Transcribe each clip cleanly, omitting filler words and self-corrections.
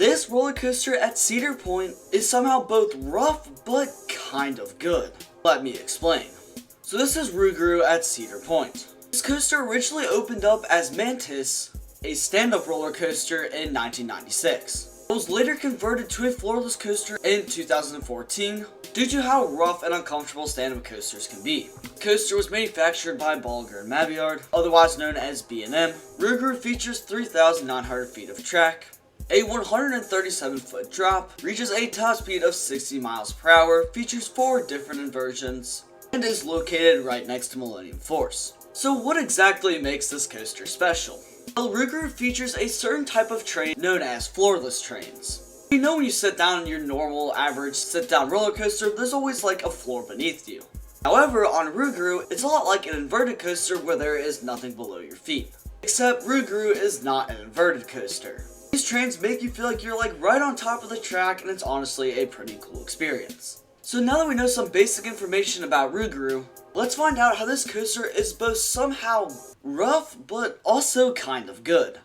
This roller coaster at Cedar Point is somehow both rough but kind of good. Let me explain. So this is Rougarou at Cedar Point. This coaster originally opened up as Mantis, a stand-up roller coaster in 1996. It was later converted to a floorless coaster in 2014 due to how rough and uncomfortable stand-up coasters can be. The coaster was manufactured by Bolliger & Mabillard, otherwise known as B&M. Rougarou features 3,900 feet of track, a 137-foot drop, reaches a top speed of 60 miles per hour, features 4 different inversions, and is located right next to Millennium Force. So what exactly makes this coaster special? Well, Rougarou features a certain type of train known as floorless trains. You know when you sit down in your normal, average sit-down roller coaster, there's always like a floor beneath you. However, on Rougarou, it's a lot like an inverted coaster where there is nothing below your feet. Except Rougarou is not an inverted coaster. These trains make you feel like you're like right on top of the track, and it's honestly a pretty cool experience. So now that we know some basic information about Rougarou, let's find out how this coaster is both somehow rough but also kind of good.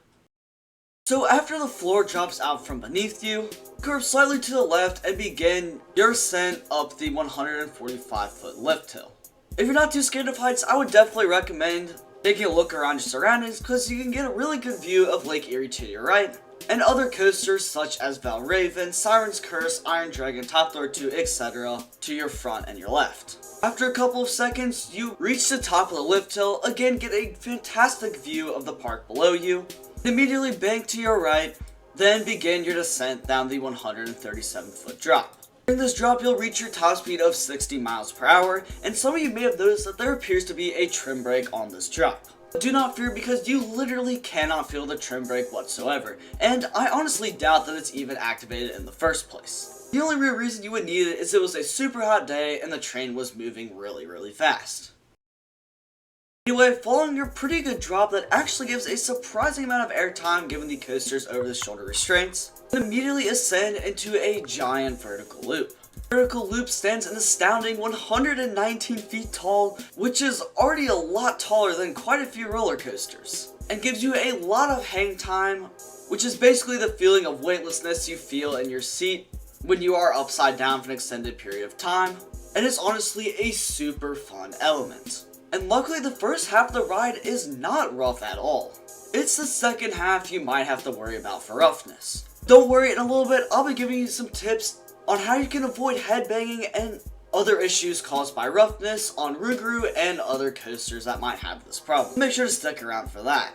So after the floor drops out from beneath you, curve slightly to the left and begin your ascent up the 145-foot lift hill. If you're not too scared of heights, I would definitely recommend taking a look around your surroundings because you can get a really good view of Lake Erie to your right, and other coasters such as Valraven, Siren's Curse, Iron Dragon, Top Thrower 2, etc. to your front and your left. After a couple of seconds, you reach the top of the lift hill, again get a fantastic view of the park below you, and immediately bank to your right, then begin your descent down the 137-foot drop. During this drop, you'll reach your top speed of 60 miles per hour, and some of you may have noticed that there appears to be a trim brake on this drop. Do not fear, because you literally cannot feel the trim brake whatsoever, and I honestly doubt that it's even activated in the first place. The only real reason you would need it is it was a super hot day and the train was moving really fast. Anyway, following your pretty good drop that actually gives a surprising amount of airtime given the coaster's over-the-shoulder restraints, you immediately ascend into a giant vertical loop. Vertical loop stands an astounding 119 feet tall, which is already a lot taller than quite a few roller coasters, and gives you a lot of hang time, which is basically the feeling of weightlessness you feel in your seat when you are upside down for an extended period of time, and it's honestly a super fun element. And luckily the first half of the ride is not rough at all. It's the second half you might have to worry about for roughness. Don't worry, in a little bit I'll be giving you some tips on how you can avoid headbanging and other issues caused by roughness on Rougarou and other coasters that might have this problem. Make sure to stick around for that.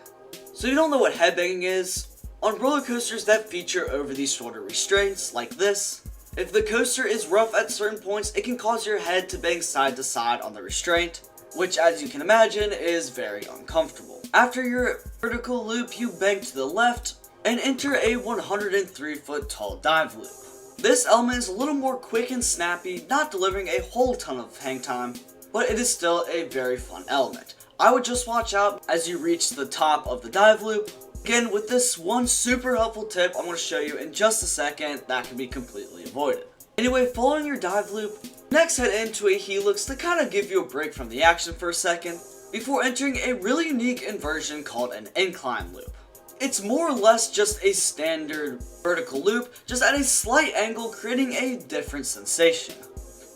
So if you don't know what headbanging is, on roller coasters that feature over these shoulder restraints like this, if the coaster is rough at certain points, it can cause your head to bang side to side on the restraint, which as you can imagine is very uncomfortable. After your vertical loop, you bank to the left and enter a 103-foot tall dive loop. This element is a little more quick and snappy, not delivering a whole ton of hang time, but it is still a very fun element. I would just watch out as you reach the top of the dive loop. Again, with this one super helpful tip I'm going to show you in just a second that can be completely avoided. Anyway, following your dive loop, next head into a helix to kind of give you a break from the action for a second, before entering a really unique inversion called an incline loop. It's more or less just a standard vertical loop, just at a slight angle, creating a different sensation.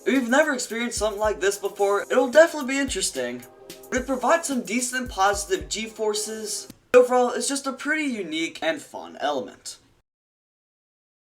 If you've never experienced something like this before, it'll definitely be interesting, but it provides some decent positive G-forces. Overall, it's just a pretty unique and fun element.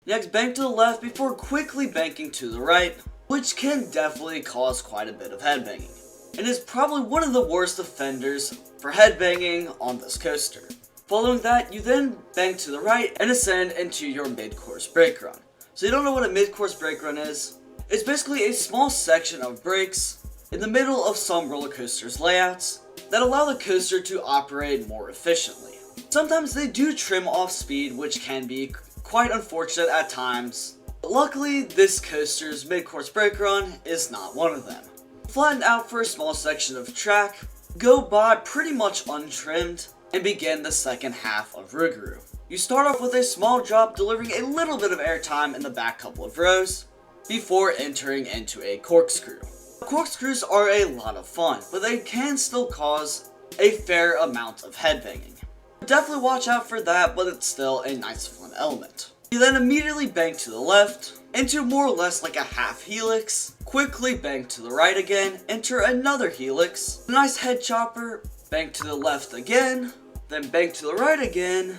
Next, bank to the left before quickly banking to the right, which can definitely cause quite a bit of headbanging, and is probably one of the worst offenders for headbanging on this coaster. Following that, you then bank to the right and ascend into your mid-course brake run. So you don't know what a mid-course brake run is? It's basically a small section of brakes in the middle of some roller coasters' layouts that allow the coaster to operate more efficiently. Sometimes they do trim off speed, which can be quite unfortunate at times, but luckily this coaster's mid-course brake run is not one of them. Flatten out for a small section of track, go by pretty much untrimmed, and begin the second half of Rougarou. You start off with a small drop delivering a little bit of airtime in the back couple of rows before entering into a corkscrew. Corkscrews are a lot of fun, but they can still cause a fair amount of headbanging. Definitely watch out for that, but it's still a nice fun element. You then immediately bank to the left, into more or less like a half helix, quickly bank to the right again, enter another helix, a nice head chopper, bank to the left again, then bank to the right again,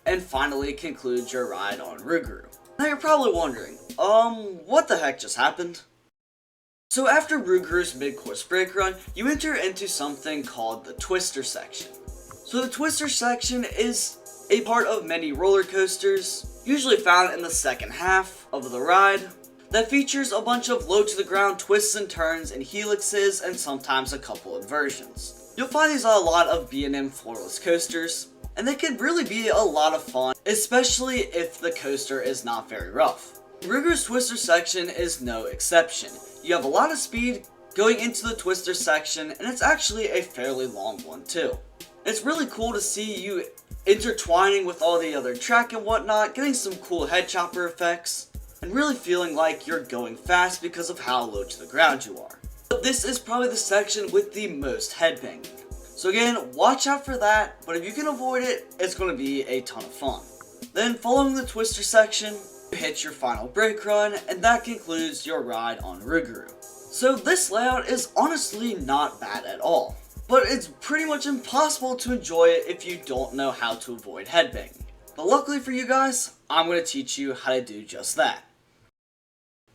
and finally conclude your ride on Rougarou. Now you're probably wondering, what the heck just happened? So after Rougarou's mid-course brake run, you enter into something called the twister section. So the twister section is a part of many roller coasters, usually found in the second half of the ride, that features a bunch of low to the ground twists and turns and helixes and sometimes a couple inversions. You'll find these on a lot of B&M floorless coasters, and they can really be a lot of fun, especially if the coaster is not very rough. Rougarou's twister section is no exception. You have a lot of speed going into the twister section, and it's actually a fairly long one too. It's really cool to see you intertwining with all the other track and whatnot, getting some cool head chopper effects, and really feeling like you're going fast because of how low to the ground you are. But this is probably the section with the most headbanging. So again, watch out for that, but if you can avoid it, it's going to be a ton of fun. Then following the twister section, you hit your final brake run, and that concludes your ride on Rougarou. So this layout is honestly not bad at all, but it's pretty much impossible to enjoy it if you don't know how to avoid headbanging. But luckily for you guys, I'm going to teach you how to do just that.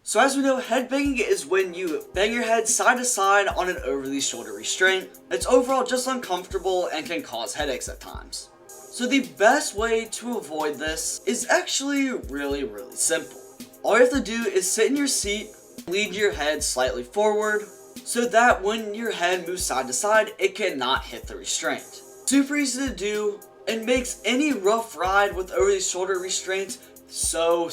So as we know, headbanging is when you bang your head side to side on an over the shoulder restraint. It's overall just uncomfortable and can cause headaches at times. So the best way to avoid this is actually really simple. All you have to do is sit in your seat, lean your head slightly forward, so that when your head moves side to side, it cannot hit the restraint. Super easy to do, and makes any rough ride with over the shoulder restraints so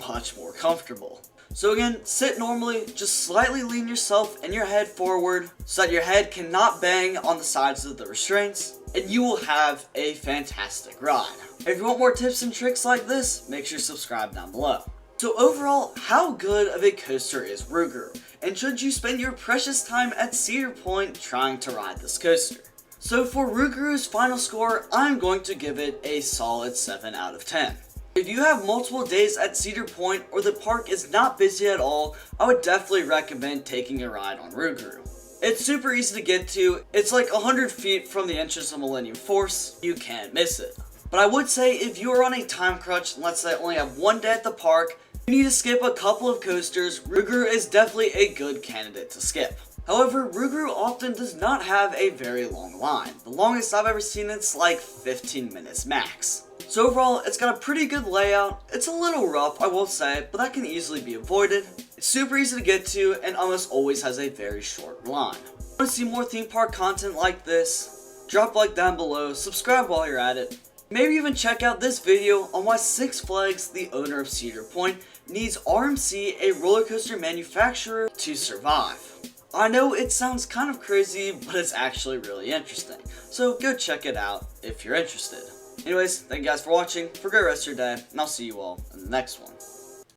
much more comfortable. So again, sit normally, just slightly lean yourself and your head forward so that your head cannot bang on the sides of the restraints, and you will have a fantastic ride. If you want more tips and tricks like this, make sure to subscribe down below. So overall, how good of a coaster is Rougarou, and should you spend your precious time at Cedar Point trying to ride this coaster? So for Rougarou's final score, I'm going to give it a solid 7 out of 10. If you have multiple days at Cedar Point or the park is not busy at all, I would definitely recommend taking a ride on Rougarou. It's super easy to get to, it's like 100 feet from the entrance of Millennium Force, you can't miss it. But I would say if you are on a time crunch, and let's say only have one day at the park, you need to skip a couple of coasters, Rougarou is definitely a good candidate to skip. However, Rougarou often does not have a very long line. The longest I've ever seen it's like 15 minutes max. So overall, it's got a pretty good layout. It's a little rough, I will say, but that can easily be avoided. It's super easy to get to and almost always has a very short line. If you want to see more theme park content like this, drop a like down below, subscribe while you're at it. Maybe even check out this video on why Six Flags, the owner of Cedar Point, needs RMC, a roller coaster manufacturer, to survive. I know it sounds kind of crazy, but it's actually really interesting. So go check it out if you're interested. Anyways, thank you guys for watching, have a great rest of your day, and I'll see you all in the next one.